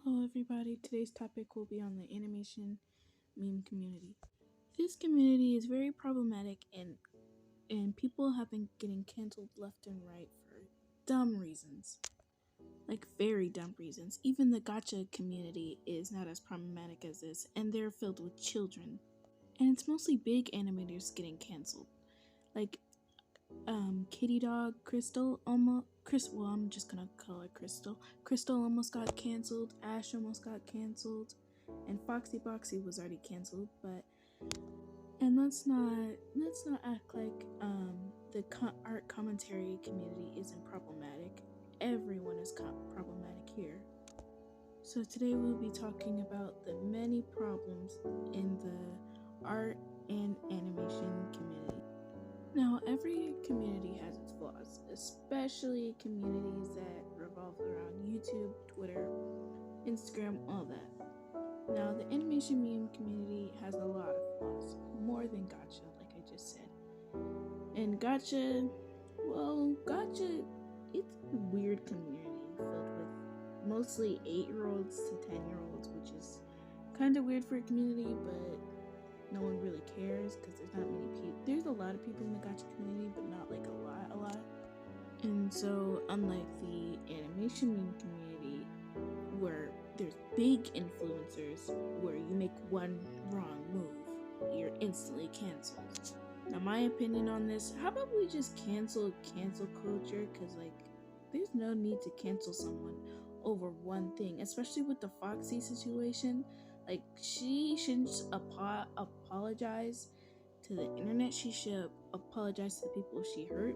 Hello everybody, today's topic will be on the animation meme community. This community is very problematic and people have been getting canceled left and right for dumb reasons. Like very dumb reasons. Even the gacha community is not as problematic as this, and they're filled with children. And it's mostly big animators getting canceled. Like Kitty Dog, Crystal well, I'm just gonna call her Crystal. Crystal almost got canceled, Ash almost got canceled, and Foxy Boxy was already canceled, and let's not act like the art commentary community isn't problematic. Everyone is problematic here. So today we'll be talking about the many problems in the art and animation community. Now, every community has its flaws, especially communities that revolve around YouTube, Twitter, Instagram, all that. Now, the animation meme community has a lot of flaws, more than gacha, like I just said. And gacha, it's a weird community filled with mostly 8-year-olds to 10-year-olds, which is kind of weird for a community, but no one really cares because there's not many people. There's a lot of people in the gacha community, but not like a lot. And so, unlike the animation meme community, where there's big influencers, where you make one wrong move, you're instantly canceled. Now, my opinion on this: how about we just cancel culture? Because there's no need to cancel someone over one thing, especially with the Foxy situation. Like, she shouldn't apologize to the internet. She should apologize to the people she hurt,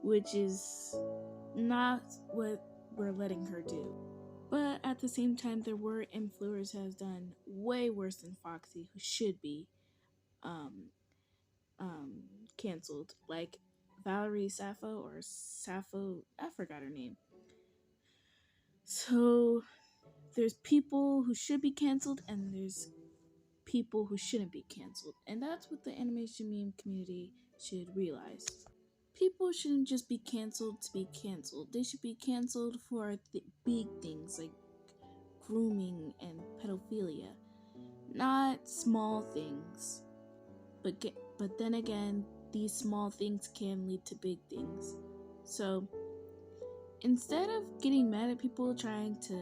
which is not what we're letting her do. But at the same time, there were influencers who has done way worse than Foxy, who should be canceled, like Valerie Sappho, I forgot her name. So there's people who should be canceled and there's people who shouldn't be canceled, and that's what the animation meme community should realize. People shouldn't just be canceled to be canceled. They should be canceled for big things like grooming and pedophilia, not small things. But then again, these small things can lead to big things. So instead of getting mad at people trying to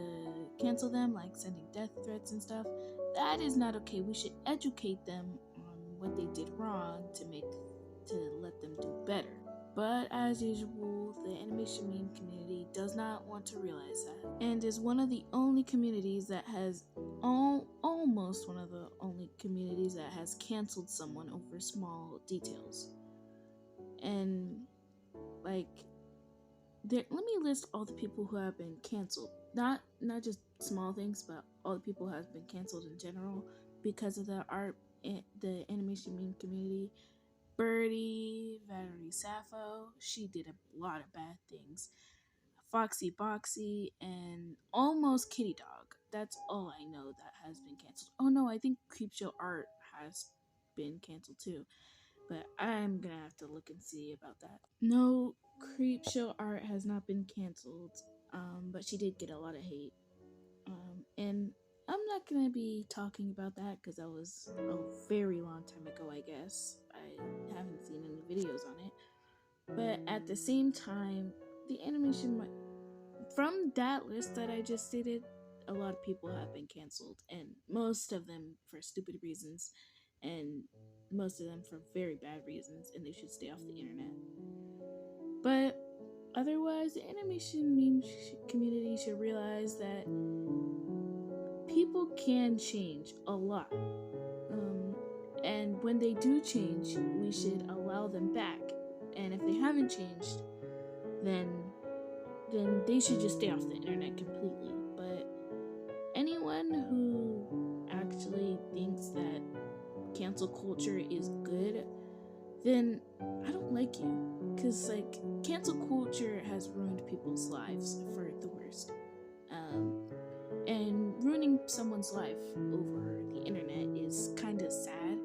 cancel them, like sending death threats and stuff, that is not okay. We should educate them on what they did wrong to let them do better. But as usual, the animation meme community does not want to realize that, and is one of the only communities that has almost one of the only communities that has canceled someone over small details. And let me list all the people who have been canceled. Not just small things, but all the people who have been canceled in general because of the animation meme community. Birdie, Valerie Sappho, she did a lot of bad things. Foxy Boxy, and almost Kitty Dog. That's all I know that has been canceled. Oh no, I think Creepshow Art has been canceled too. But I'm gonna have to look and see about that. No, Creepshow Art has not been canceled, but she did get a lot of hate. And I'm not gonna be talking about that because that was a very long time ago, I guess. I haven't seen any videos on it. But at the same time, the animation, from that list that I just stated, a lot of people have been canceled, and most of them for stupid reasons, and most of them for very bad reasons, and they should stay off the internet. But otherwise, the animation meme community should realize that people can change a lot. And when they do change, we should allow them back. And if they haven't changed, then they should just stay off the internet completely. But anyone who actually thinks that cancel culture is good, then I don't like you. Because, cancel culture has ruined people's lives for the worst. And ruining someone's life over the internet is kind of sad.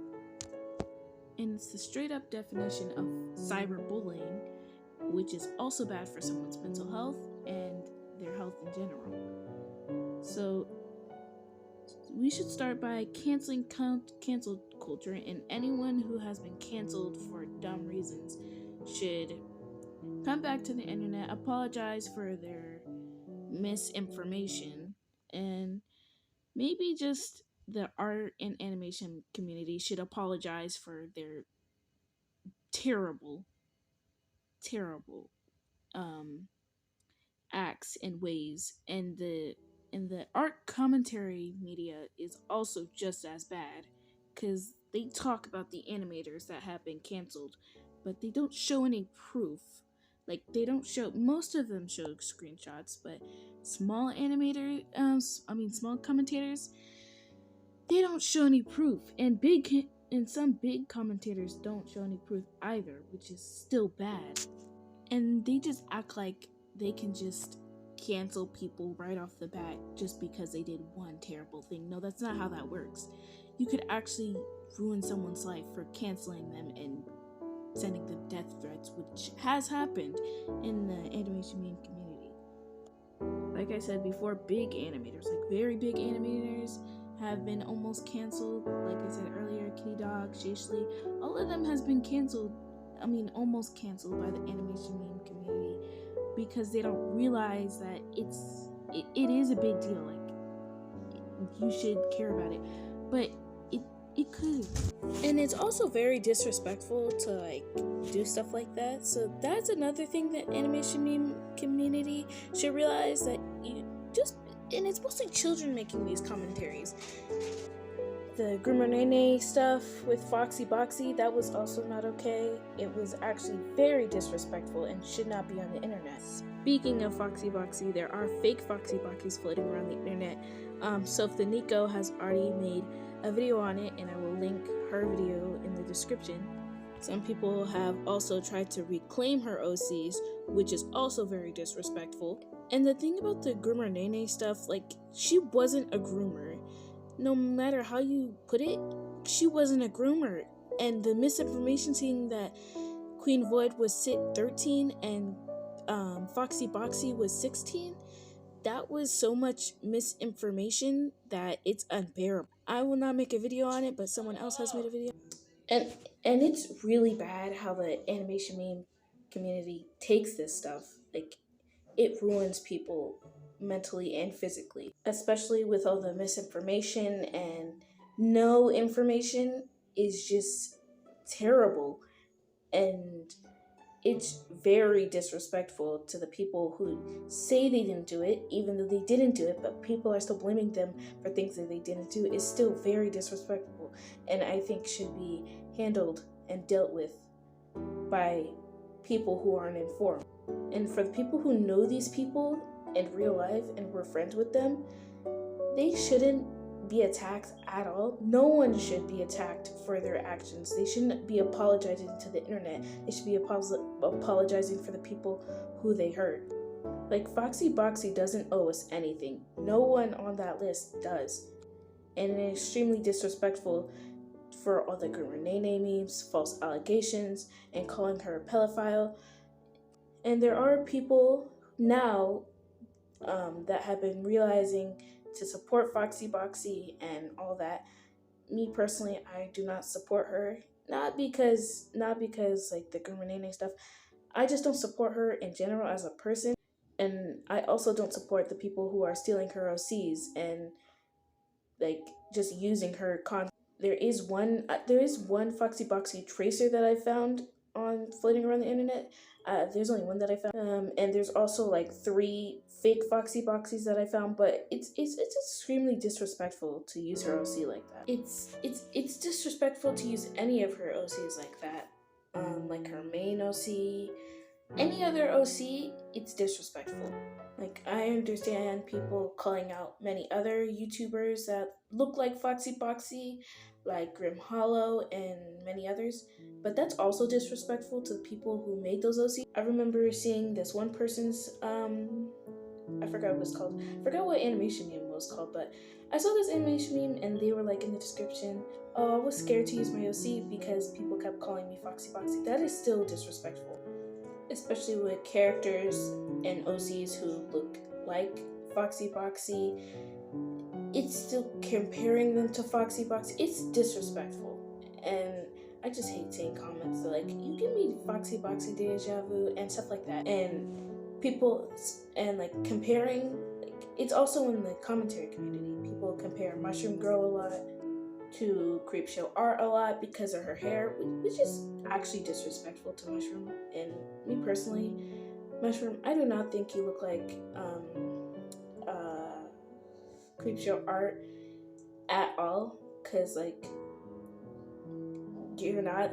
And it's the straight up definition of cyberbullying, which is also bad for someone's mental health and their health in general. So we should start by canceling cancel culture, and anyone who has been canceled for dumb reasons should come back to the internet, apologize for their misinformation, and maybe just the art and animation community should apologize for their terrible, terrible um, acts and ways. And the art commentary media is also just as bad, because they talk about the animators that have been canceled, but they don't show any proof. Like, they don't show, most of them show screenshots, but small animator I mean small commentators, they don't show any proof, and some big commentators don't show any proof either, which is still bad. And they just act like they can just cancel people right off the bat just because they did one terrible thing. No, that's not how that works. You could actually ruin someone's life for canceling them and sending them death threats, which has happened in the animation meme community. Like I said before, big animators, like very big animators, have been almost canceled. Like I said earlier, Kitty Dog, Shashly, all of them has been canceled. I mean, almost canceled by the animation meme community, because they don't realize that it is a big deal. Like, you should care about it, but it could. And it's also very disrespectful to like do stuff like that. So that's another thing that animation meme community should realize, that you just, and it's mostly children making these commentaries. The Groomer Nene stuff with Foxy Boxy, that was also not okay. It was actually very disrespectful and should not be on the internet. Speaking of Foxy Boxy, there are fake Foxy Boxys floating around the internet. Sophie Nico has already made a video on it, and I will link her video in the description. Some people have also tried to reclaim her OCs, which is also very disrespectful. And the thing about the Groomer Nene stuff, like, she wasn't a groomer. No matter how you put it, she wasn't a groomer. And the misinformation saying that Queen Void was 13 and Foxy Boxy was 16, that was so much misinformation that it's unbearable. I will not make a video on it, but someone else has made a video. And it's really bad how the animation meme community takes this stuff. Like, it ruins people mentally and physically, especially with all the misinformation, and no information is just terrible. And it's very disrespectful to the people who say they didn't do it, even though they didn't do it, but people are still blaming them for things that they didn't do. It's still very disrespectful, and I think should be handled and dealt with by people who aren't informed. And for the people who know these people in real life and were friends with them, they shouldn't be attacked at all. No one should be attacked for their actions. They shouldn't be apologizing to the internet. They should be apologizing for the people who they hurt. Like, Foxy Boxy doesn't owe us anything. No one on that list does. And it's extremely disrespectful for all the Groomer Nene memes, false allegations, and calling her a pedophile. And there are people now that have been realizing to support Foxy Boxy and all that. Me personally, I do not support her. Not because like the Groomer Nene stuff. I just don't support her in general as a person. And I also don't support the people who are stealing her OCs and like just using her content. There is one Foxy Boxy tracer that I found on floating around the internet. There's only one that I found, and there's also like 3 fake Foxy Boxys that I found. But it's extremely disrespectful to use her OC like that. It's disrespectful to use any of her OCs like that. Like her main OC, any other OC, it's disrespectful. Like, I understand people calling out many other YouTubers that look like Foxy Boxy, like Grim Hollow and many others, but that's also disrespectful to the people who made those OCs. I remember seeing this one person's, I forgot what it was called. I forgot what animation meme it was called, but I saw this animation meme and they were like in the description, oh, I was scared to use my OC because people kept calling me Foxy Boxy. That is still disrespectful, especially with characters and OCs who look like Foxy Boxy, it's still comparing them to Foxy Boxy. It's disrespectful. And I just hate seeing comments like, you give me Foxy Boxy deja vu and stuff like that. And people, and like comparing, like, it's also in the commentary community. People compare Mushroom Girl a lot to Creepshow Art a lot because of her hair, which is actually disrespectful to Mushroom. And me personally, Mushroom, I do not think you look like Creepshow Art at all, because like you're not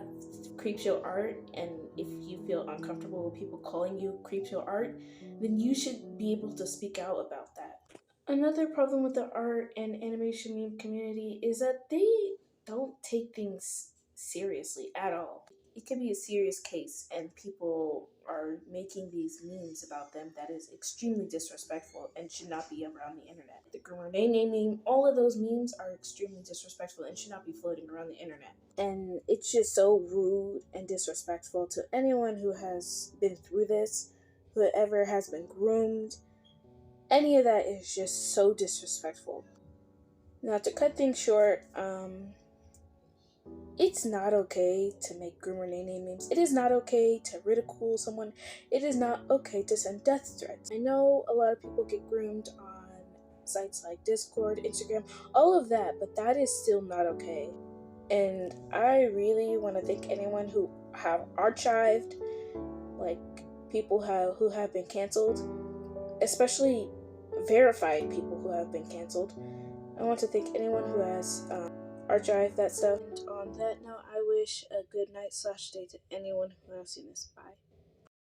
Creepshow Art, and if you feel uncomfortable with people calling you Creepshow Art, then you should be able to speak out about that. Another problem with the art and animation meme community is that they don't take things seriously at all. It can be a serious case, and people are making these memes about them that is extremely disrespectful and should not be around the internet. The Grenade meme, all of those memes are extremely disrespectful and should not be floating around the internet. And it's just so rude and disrespectful to anyone who has been through this, whoever has been groomed. Any of that is just so disrespectful. Now, to cut things short, it's not okay to make groomer name memes. It is not okay to ridicule someone. It is not okay to send death threats. I know a lot of people get groomed on sites like Discord, Instagram, all of that, but that is still not okay. And I really want to thank anyone who have archived, like people who have been canceled, especially verified people who have been canceled. I want to thank anyone who has archived that stuff. And on that note, I wish a good night/day to anyone who has seen this. Bye.